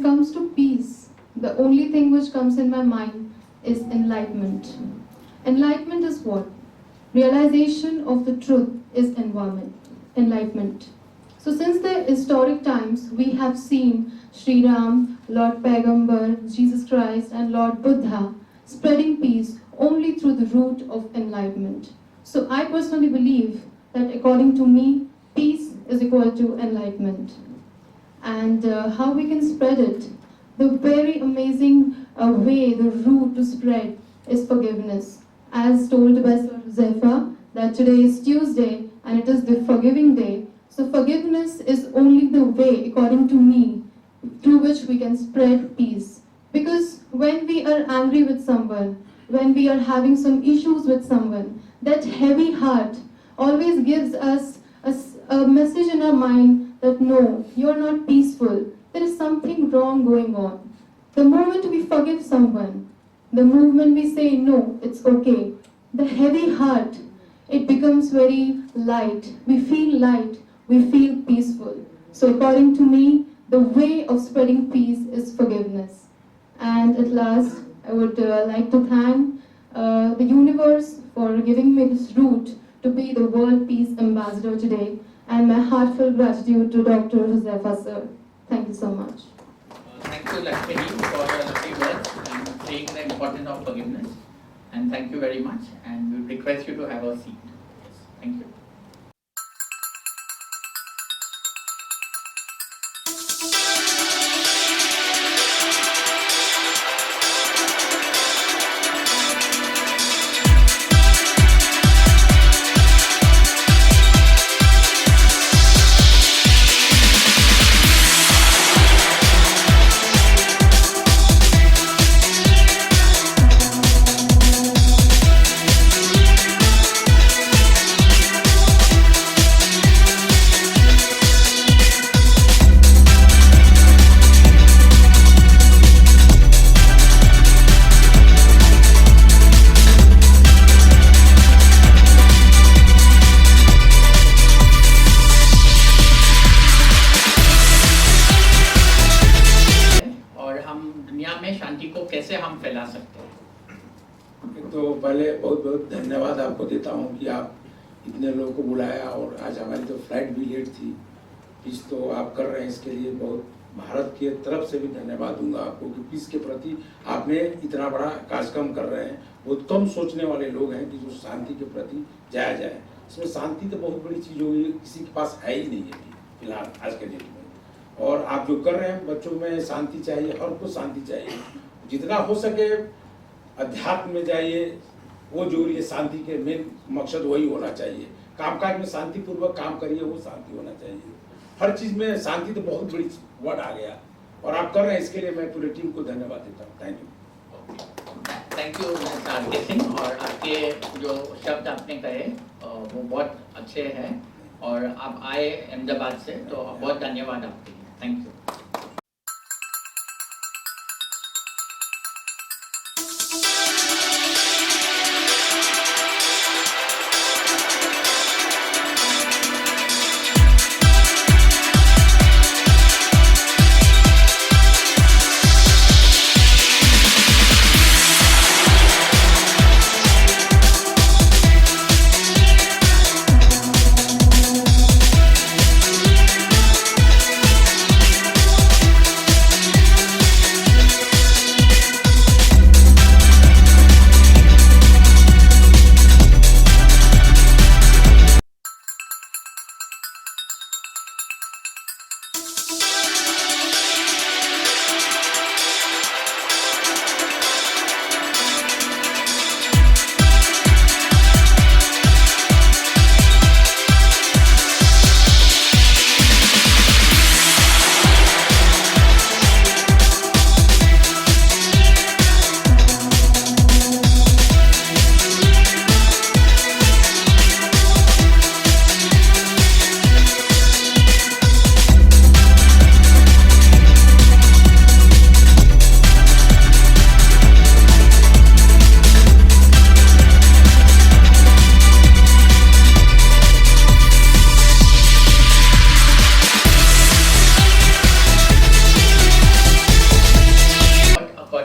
comes to peace, the only thing which comes in my mind is enlightenment. Enlightenment is what? Realization of the truth is enlightenment. So since the historic times, we have seen Sri Ram, Lord Paigambar, Jesus Christ and Lord Buddha spreading peace only through the route of enlightenment. So I personally believe that according to me, peace is equal to enlightenment. And how we can spread it? The very amazing way, the route to spread is forgiveness. As told by Sir Josefa, that today is Tuesday and it is the forgiving day. So forgiveness is only the way, according to me, through which we can spread peace. Because when we are angry with someone, when we are having some issues with someone, that heavy heart always gives us a message in our mind that no, you are not peaceful. There is something wrong going on. The moment we forgive someone, the moment we say no, it's okay, the heavy heart, it becomes very light. We feel light, we feel peaceful. So according to me, the way of spreading peace is forgiveness. And at last, I would like to thank the universe for giving me this route to be the World Peace Ambassador today, and my heartfelt gratitude to Dr. Josefa sir. Thank you so much. Thank you, Lakshmi, for your lovely words and saying the importance of forgiveness. And thank you very much. And we request you to have a seat. Yes, thank you. कैसे हम फैला सकते हैं? तो पहले बहुत बहुत धन्यवाद आपको देता हूं कि आप इतने लोगों को बुलाया और आज हमारी तो फ्लाइट भी लेट थी। पीस तो आप कर रहे हैं, इसके लिए बहुत भारत की तरफ से भी धन्यवाद दूंगा आपको कि पीस के प्रति आपने इतना बड़ा कार्यक्रम कर रहे हैं। बहुत कम सोचने वाले लोग हैं कि जो शांति के प्रति जाया जाए। इसमें शांति तो बहुत बड़ी चीज होगी, किसी के पास है ही नहीं है फिलहाल आज के डेट में। और आप जो कर रहे हैं, बच्चों में शांति चाहिए, हर को शांति चाहिए। जितना हो सके अध्यात्म में जाइए, वो जो ये शांति के मेन मकसद वही होना चाहिए। कामकाज में शांतिपूर्वक काम करिए, वो शांति होना चाहिए। हर चीज में शांति तो बहुत बड़ी वर्ड आ गया और आप कर रहे हैं, इसके लिए मैं पूरी टीम को धन्यवाद देता हूँ। Thank you. Thank you RK. Singh, और आपके जो शब्द आपने कहे वो बहुत अच्छे हैं और आप आए अहमदाबाद से, तो बहुत धन्यवाद आपके लिए। Thank you.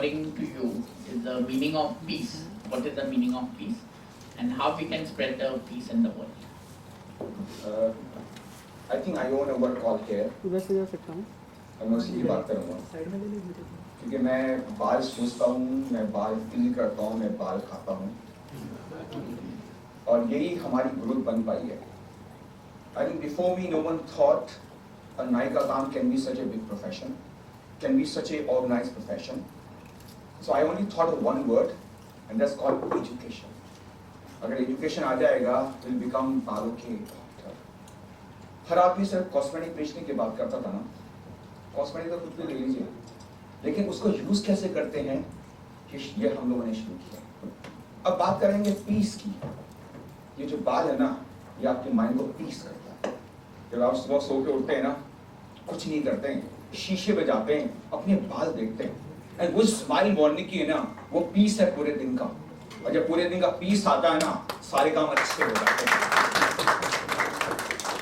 according to you, is the meaning of peace? What is the meaning of peace? And how we can spread the peace in the world? I think I own a word called care. वैसे जा सकता हूँ मैं उसी की बात करूँगा side में ले लीजिए क्योंकि मैं बाल पूछता हूँ, मैं बाल फील करता हूँ, मैं बाल खाता हूँ और यही हमारी ग्रोथ बन पाई है. I think before me no one thought a नाई का काम can be such a big profession, can be such a organized profession. So I only thought of one word and that's called education. अगर education आ जाएगा will become बालों के doctor. हर आदमी सिर्फ cosmetic बेचने की बात करता था ना, कॉस्मेटिक तो कुछ भी ले लीजिए, लेकिन उसको यूज कैसे करते हैं ये हम लोगों ने शुरू किया. अब बात करेंगे पीस की. ये जो बाल है ना, ये आपके माइंड को पीस करता है. जब आप सुबह सो के उठते हैं ना, कुछ नहीं करते हैं, शीशे पे जाते हैं, अपने बाल देखते हैं, एंड वो स्माइल मॉर्निंग की है ना, वो पीस है पूरे दिन का. और जब पूरे दिन का पीस आता है ना, सारे काम अच्छे हो जाते हैं.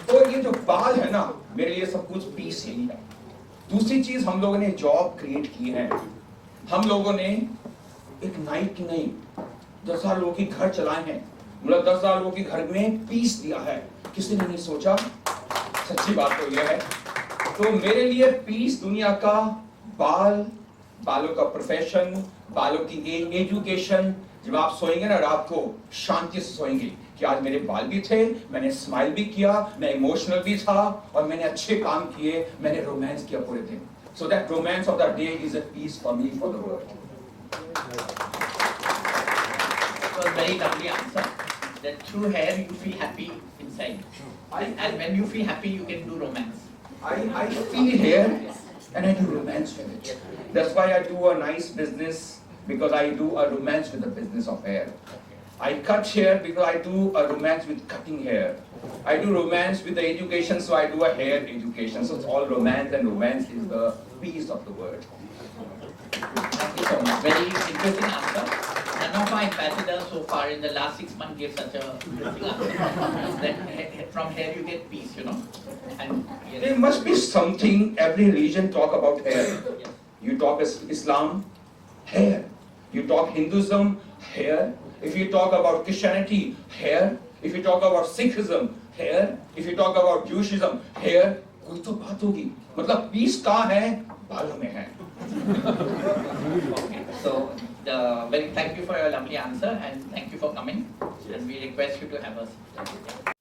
तो ये जो बाल है ना, मेरे लिए सब कुछ पीस यही है. दूसरी चीज, हम लोगों ने जॉब क्रिएट की है. हम लोगों ने एक नाई की नहीं 10,000 लोगों की घर चलाए हैं. मतलब 10,000 लोगों की घर में पीस दिया है. किसी ने नहीं सोचा. सच्ची बात तो यह है. तो मेरे लिए पीस दुनिया का बालों का प्रोफेशन, बालों की एजुकेशन. जब आप सोएंगे ना रात को, शांति से सोएंगे कि आज मेरे बाल भी थे, मैंने स्माइल भी किया, मैं इमोशनल भी था और मैंने अच्छे काम किए, मैंने रोमांस किया पूरे दिन. So that romance of the day is a piece for me for the world. Very lovely answer. That through hair you feel happy inside, and when you feel happy you can do romance. I feel hair and I do romance with it. That's why I do a nice business, because I do a romance with the business of hair. I cut hair because I do a romance with cutting hair. I do romance with the education, so I do a hair education. So it's all romance, and romance is the piece of the word. Thank you so much. Very interesting answer. None of our ambassadors so far in the last 6 months gave such a interesting answer. That from hair you get peace, you know. And yes. There must be something. Every religion talk about hair. Yes. You talk Islam, hair. You talk Hinduism, hair. If you talk about Christianity, hair. If you talk about Sikhism, hair. If you talk about Jewishism, hair. कोई तो बात होगी. मतलब piece कहाँ है? बालों में है. Okay. So, very thank you for your lovely answer and thank you for coming. And we request you to have a seat.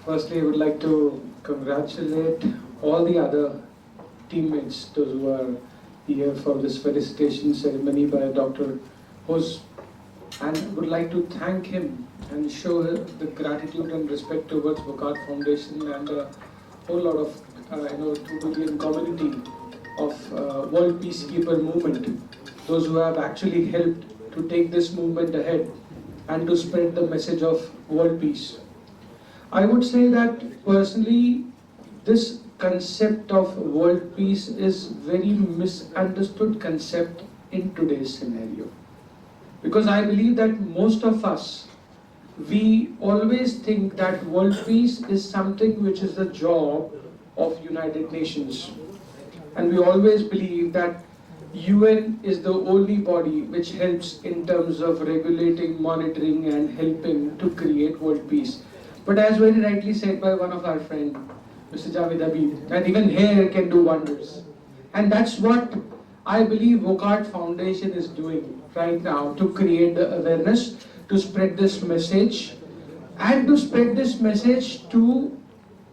Firstly, I would like to congratulate all the other teammates, those who are here for this felicitation ceremony by Dr. Hus, and would like to thank him and show the gratitude and respect towards Wockhardt Foundation and a whole lot of 2 billion community of World Peacekeeper movement, those who have actually helped to take this movement ahead and to spread the message of world peace. I would say that personally, this concept of world peace is very misunderstood concept in today's scenario. Because I believe that most of us, we always think that world peace is something which is the job of United Nations. And we always believe that UN is the only body which helps in terms of regulating, monitoring and helping to create world peace. But as very rightly said by one of our friends, Mr. Javed Habib, that even hair can do wonders. And that's what I believe Wockhardt Foundation is doing right now, to create the awareness, to spread this message, and to spread this message to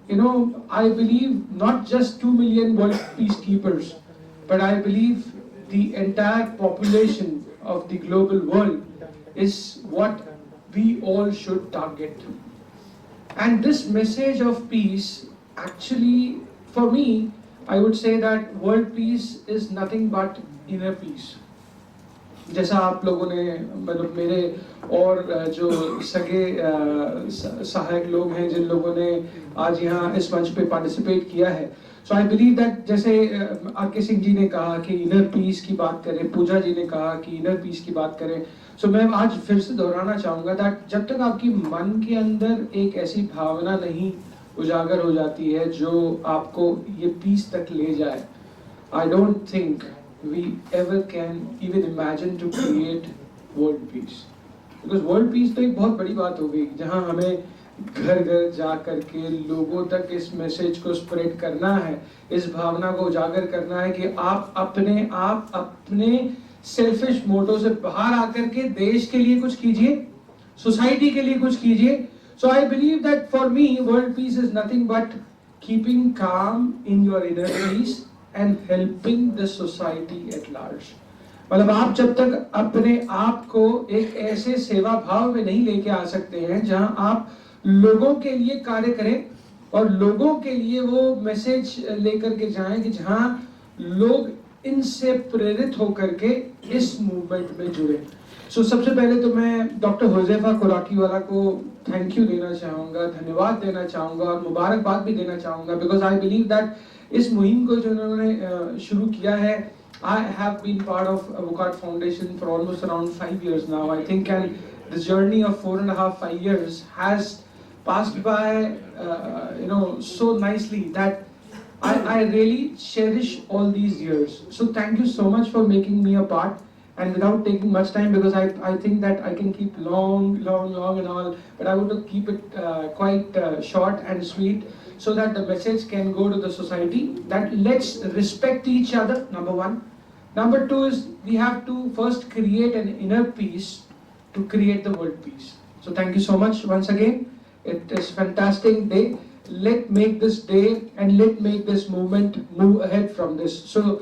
I believe not just 2 million world peacekeepers, but I believe the entire population of the global world is what we all should target. And this message of peace, actually, for me, I would say that world peace is nothing but inner peace. जैसा आप लोगों ने मतलब मेरे और जो सगे सहायक लोग हैं जिन लोगों ने आज यहाँ इस मंच पे पार्टिसिपेट किया है, सो आई बिलीव दैट जैसे आके सिंह जी ने कहा कि इनर पीस की बात करें, पूजा जी ने कहा कि इनर पीस की बात करें, सो मैं आज फिर से दोहराना चाहूँगा दैट जब तक आपकी मन के अंदर एक ऐसी भावना नहीं उजागर हो जाती है जो आपको ये पीस तक ले जाए, I don't think we ever can even imagine to create world peace. Because world peace तो एक बहुत बड़ी बात हो गई, जहाँ हमें घर घर जा करके लोगों तक इस मैसेज को स्प्रेड करना है, इस भावना को उजागर करना है कि आप अपने सेल्फिश मोटो से बाहर आकर के देश के लिए कुछ कीजिए, सोसाइटी के लिए कुछ कीजिए. So I believe that for me world peace is nothing but keeping calm in your inner peace and helping the society at large. मतलब आप जब तक अपने आप को एक ऐसे सेवा भाव में नहीं लेके आ सकते हैं जहां आप लोगों के लिए कार्य करें और लोगों के लिए वो मैसेज लेकर के जाएं कि जहां लोग इनसे प्रेरित होकर के इस मूवमेंट में जुड़े. सो सबसे पहले तो मैं डॉक्टर हुज़ैफा कुराकीवाला को थैंक यू देना चाहूँगा, धन्यवाद देना चाहूँगा और मुबारकबाद भी देना चाहूँगा, बिकॉज आई बिलीव दैट इस मुहिम को जो उन्होंने शुरू किया है, I have been part of Avocad Foundation for almost around 5 years now, I think, and the journey of 4.5-5 years has passed by so nicely that I really cherish all these years. So thank you so much for making me a part, and without taking much time, because I think that I can keep long and all, but I want to keep it quite short and sweet, so that the message can go to the society that let's respect each other, number one. Number two is we have to first create an inner peace to create the world peace. So thank you so much once again. It is a fantastic day. Let's make this day and let's make this movement move ahead from this. So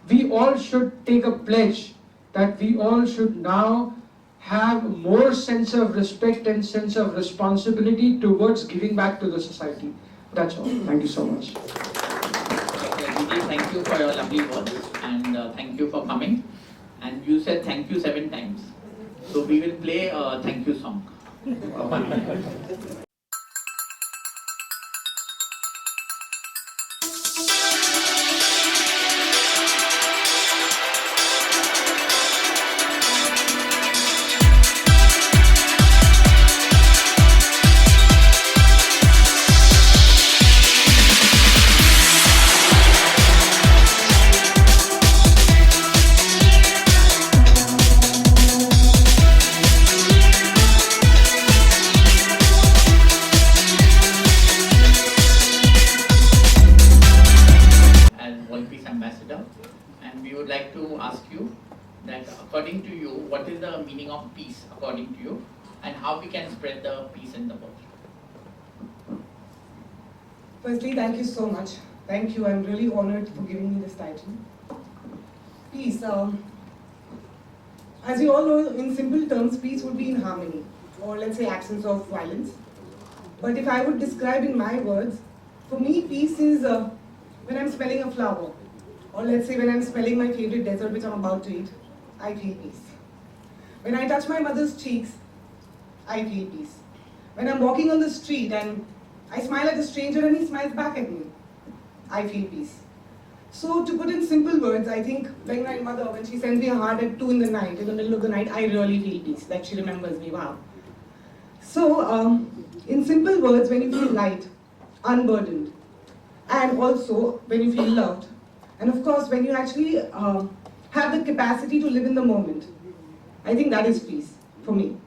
we all should take a pledge that we all should now have more sense of respect and sense of responsibility towards giving back to the society. That's all. Thank you so much. Vijay, thank you for your lovely words and thank you for coming. And you said thank you 7 times. So we will play a thank you song. And we would like to ask you that according to you, what is the meaning of peace according to you, and how we can spread the peace in the world? Firstly, thank you so much. Thank you. I'm really honored for giving me this title. Peace. As you all know, in simple terms, peace would be in harmony, or let's say absence of violence. But if I would describe in my words, for me, peace is when I'm smelling a flower, or let's say when I'm smelling my favorite dessert which I'm about to eat, I feel peace. When I touch my mother's cheeks, I feel peace. When I'm walking on the street and I smile at a stranger and he smiles back at me, I feel peace. So to put in simple words, I think like my mother, when she sends me a heart at 2 in the night, in the middle of the night, I really feel peace, that she remembers me, wow. So in simple words, when you feel light, unburdened, and also when you feel loved, and of course when you actually have the capacity to live in the moment, I think that is peace for me.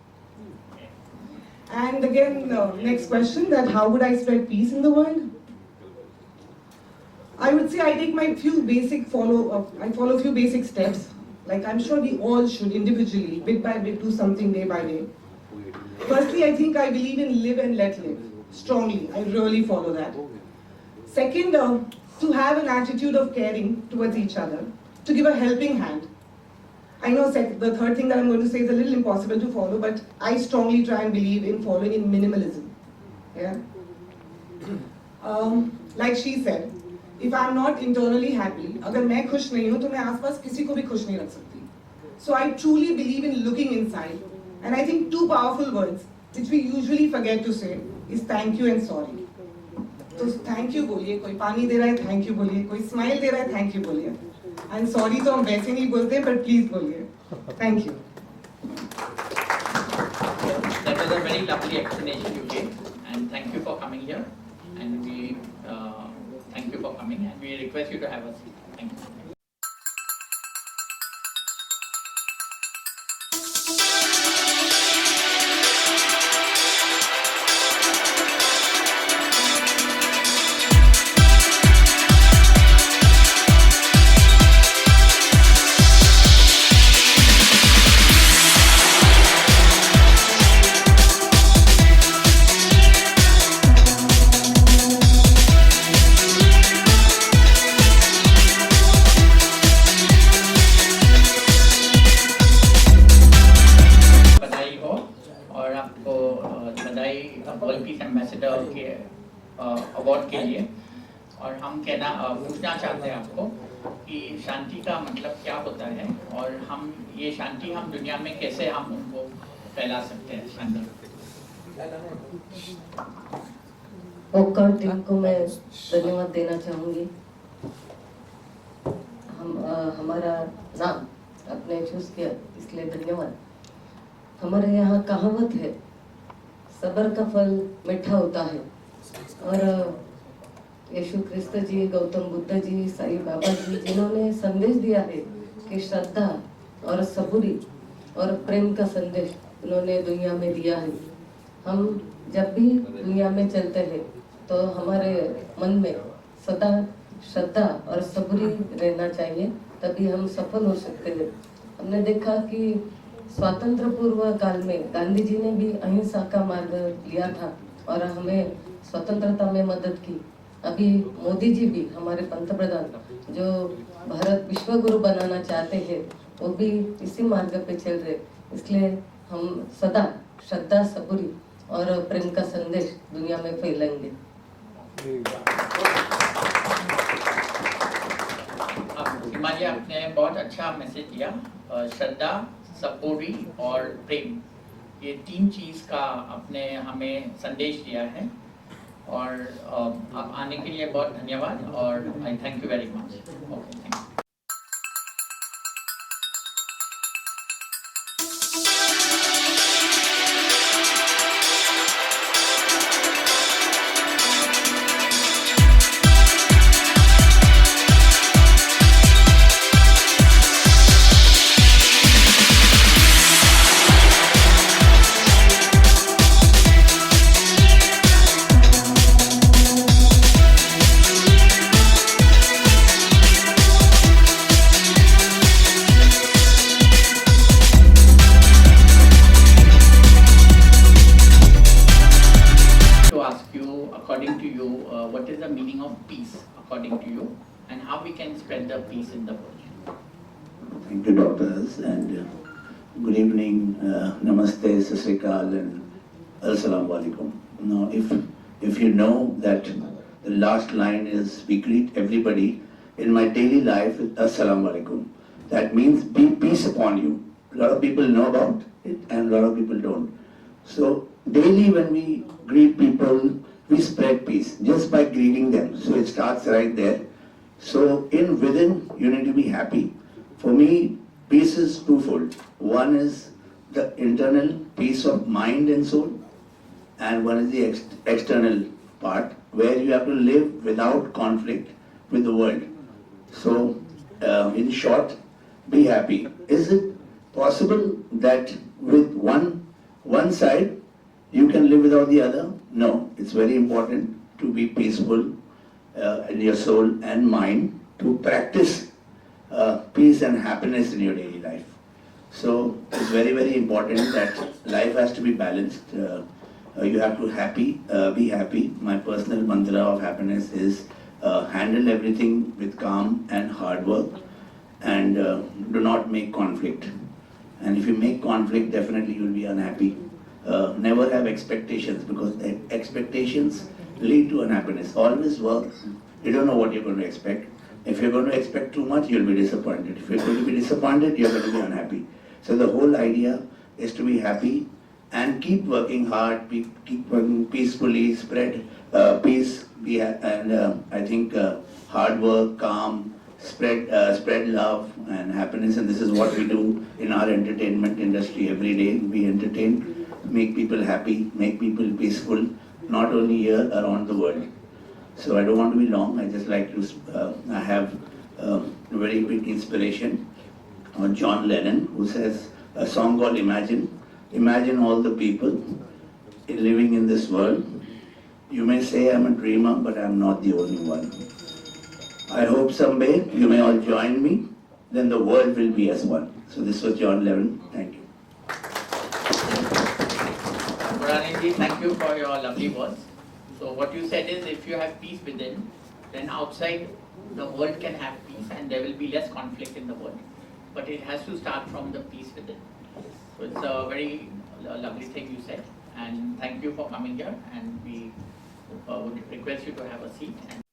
And again, next question, that how would I spread peace in the world? I would say I take my few basic I follow a few basic steps. Like I'm sure we all should individually, bit by bit, do something day by day. Firstly, I think I believe in live and let live. strongly. I really follow that. Second, to have an attitude of caring towards each other, to give a helping hand. I know the third thing that I'm going to say is a little impossible to follow, but I strongly try and believe in following in minimalism. Yeah. Like she said, if I'm not internally happy, अगर मैं खुश नहीं हूँ तो मैं आसपास किसी को भी खुश नहीं रख सकती. So I truly believe in looking inside, and I think two powerful words which we usually forget to say is thank you and sorry. तो thank you बोलिए, कोई पानी दे रहा है thank you बोलिए, कोई smile दे रहा है thank you बोलिए, and sorry तो हम वैसे नहीं बोलते हैं but please बोलिए. Thank you. That was a very lovely explanation you gave, and thank you for coming here. And we thank you for coming, and we request you to have a seat. Thank you. बधाई हो और आपको बधाई world peace ambassador के award के लिए. और हम पूछना चाहते हैं आपको कि शांति का मतलब क्या होता है और हम ये शांति हम दुनिया में कैसे हम उनको फैला सकते हैं शांति. ओकर टीम को मैं धन्यवाद देना चाहूँगी. हमारा नाम आपने चूज किया इसलिए धन्यवाद. हमारे यहाँ कहावत है, सब्र का फल मीठा होता है. और यीशु क्रिस्त जी, गौतम बुद्ध जी, साईं बाबा जी, जिन्होंने संदेश दिया है कि श्रद्धा और सबूरी और प्रेम का संदेश उन्होंने दुनिया में दिया है. हम जब भी दुनिया में चलते हैं तो हमारे मन में सदा श्रद्धा और सबूरी रहना चाहिए, तभी हम सफल हो सकते हैं. हमने देखा कि स्वातंत्र पूर्व काल में गांधी जी ने भी अहिंसा का मार्ग लिया था और हमें स्वतंत्रता में मदद की. अभी मोदी जी भी, हमारे पंतप्रधान, जो भारत विश्व गुरु बनाना चाहते हैं, वो भी इसी मार्ग पे चल रहे. इसलिए हम सदा श्रद्धा, सबूरी और प्रेम का संदेश दुनिया में फैलाएंगे. हिमालय, आपने बहुत अच्छा मैसेज दिया. श्रद्धा, सबूरी और प्रेम, ये तीन चीज का आपने हमें संदेश दिया है. और आप आने के लिए बहुत धन्यवाद और आई thank you very much. Okay, thank you. According to you, what is the meaning of peace according to you, and how we can spread the peace in the world? Thank you, doctors, and good evening, namaste, sat sri akal, and assalamu alaikum. Now, if you know that the last line is we greet everybody in my daily life with assalamu alaikum. That means be peace upon you. A lot of people know about it, and a lot of people don't. So daily when we greet people, we spread peace just by greeting them. So it starts right there. So within you need to be happy. For me, peace is twofold. One is the internal peace of mind and soul, and one is the external part where you have to live without conflict with the world. So in short, be happy. Is it possible that with one side you can live without the other? No, it's very important to be peaceful in your soul and mind, to practice peace and happiness in your daily life. So it's very, very important that life has to be balanced. you have to be happy. My personal mantra of happiness is handle everything with calm and hard work, and do not make conflict. And if you make conflict, definitely you'll be unhappy. Never have expectations, because expectations lead to unhappiness. Always work. You don't know what you're going to expect. If you're going to expect too much, you'll be disappointed. If you're going to be disappointed, you're going to be unhappy. So the whole idea is to be happy and keep working hard, keep working peacefully, spread peace, I think hard work, calm, spread love and happiness, and this is what we do in our entertainment industry every day. We entertain, make people happy, make people peaceful, not only here, around the world. So I don't want to be long. I just like to, I have a very big inspiration on John Lennon, who says a song called Imagine. Imagine all the people living in this world. You may say I'm a dreamer, but I'm not the only one. I hope someday you may all join me, then the world will be as one. So this was John Lennon. Thank you. Muraliji, thank you for your lovely words. So what you said is, if you have peace within, then outside the world can have peace and there will be less conflict in the world. But it has to start from the peace within. So it's a very lovely thing you said, and thank you for coming here, and we would request you to have a seat. And